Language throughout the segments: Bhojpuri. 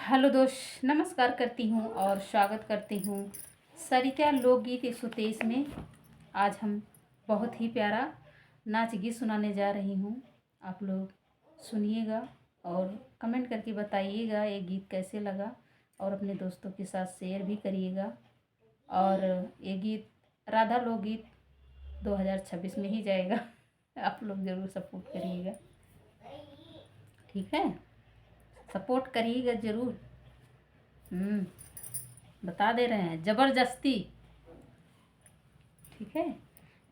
हेलो दोस्त, नमस्कार करती हूँ और स्वागत करती हूँ सरिता लोकगीत 123 में। आज हम बहुत ही प्यारा नाच गीत सुनाने जा रही हूँ। आप लोग सुनिएगा और कमेंट करके बताइएगा ये गीत कैसे लगा, और अपने दोस्तों के साथ शेयर भी करिएगा। और ये गीत राधा लोकगीत 2026 में ही जाएगा। आप लोग ज़रूर सपोर्ट करिएगा, ठीक है? सपोर्ट करिएगा ज़रूर। बता दे रहे हैं, ज़बरदस्ती। ठीक है,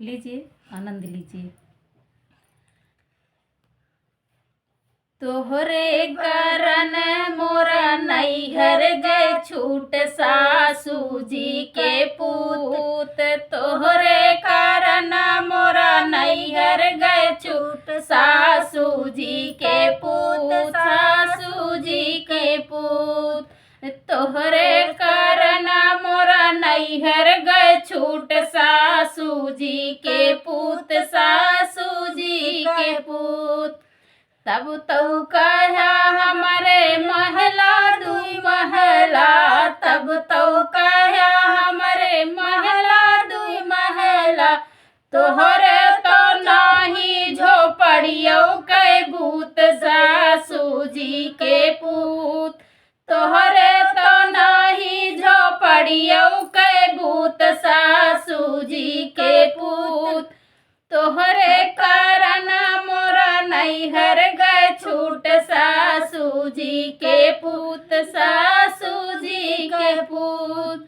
लीजिए, आनंद लीजिए। तोहरे करन मोरा नैहर गए छूट सासू जी के पूत। तोहरे करन मोरा नैहर गए छूट सासू जी के पूत, सासू जी के पूत। तोहरे करन मोरा नैहर गए छूट सासू जी के पूत, सासू जी के पूत। तब तो कहा हमारे महला दुई महला, तब तो कहा हमारे महला दुई महला। तोहरे तो नाही झोपड़ियों के भूत, सासू जी के पूत। तोहरे तो नाही झोपड़ियों के भूत, सासू जी के पूत। तोहरे कारण मोरा नैहर गए छूट सासू जी के पूत, सासू जी के पूत।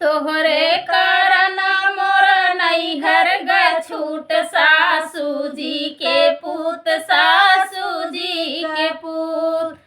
तोहरे कारण मोरा नैहर गए छूट सासू जी के पूत, सासू जी के पूत।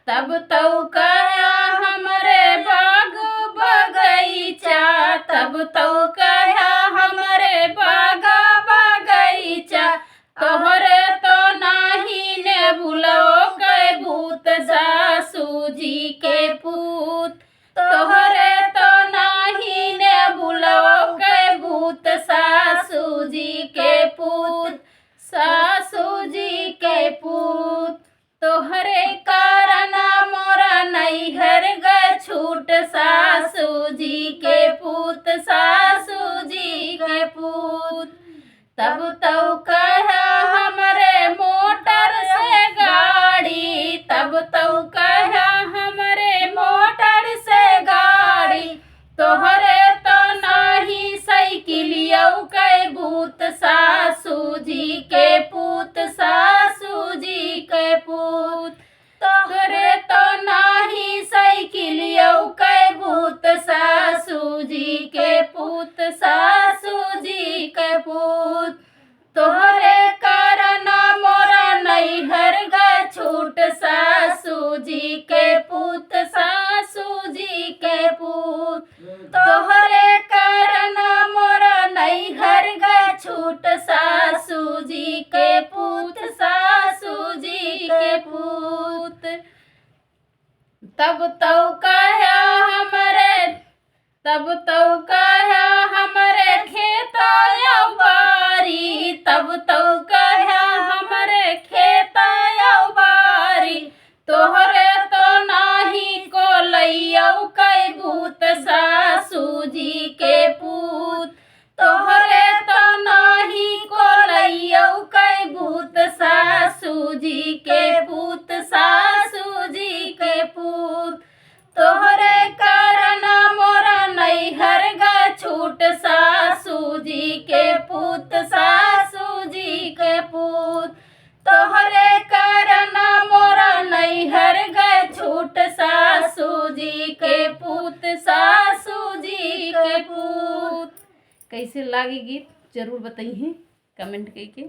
तब तो कहा हमरे बाग बगीचा, तब तो कहा हमरे बाग बगीचा। तोहरे तो नाही ने भूलो के भूत, सासू जी के पूत। तोहरे तो नाही ने भूलो के भूत, सासू जी के पूत, सासू जी के पूत। तोहरे कारण मोरा नैहर गए छूट सासू जी के पूत, सासू जी के पूत। तब तो कहा हमरे मोटर से गाड़ी, तब तो कहा हमरे मोटर से गाड़ी। तोहरे तो नाही साइकिलियों के भूत, सासू जी के पूत, सासू जी के पूत। तोहरे तो नाही साइकिलियों के भूत, सासू जी के पूत, सासू जी के पूत। तोहरे कारण मोरा नैहर गए छूट सासू जी के पूत, सासू जी के पूत। तोहरे कारण मोरा नैहर गए छूट सासू जी के पूत, सासू जी के पूत। तब तो कहा हमरे, तब तो कहा हमरे खेता बारी, तब तो कहा हमरे खेता बारी। तोहरे तो नाही कोलैयों के भूत, सासू जी के पूत। तोहरे तो नाही कोलैयों के भूत, सासू जी के पूत, सासू जी के पूत। तोहरे कारण मोरा नैहर गए छूट सासू जी के पूत, सासू जी के पूत। तोहरे कारण मोरा नैहर गए छूट सासू जी के पूत, सासू जी के पूत। कैसे लागी गीत जरूर बताइए कमेंट करके।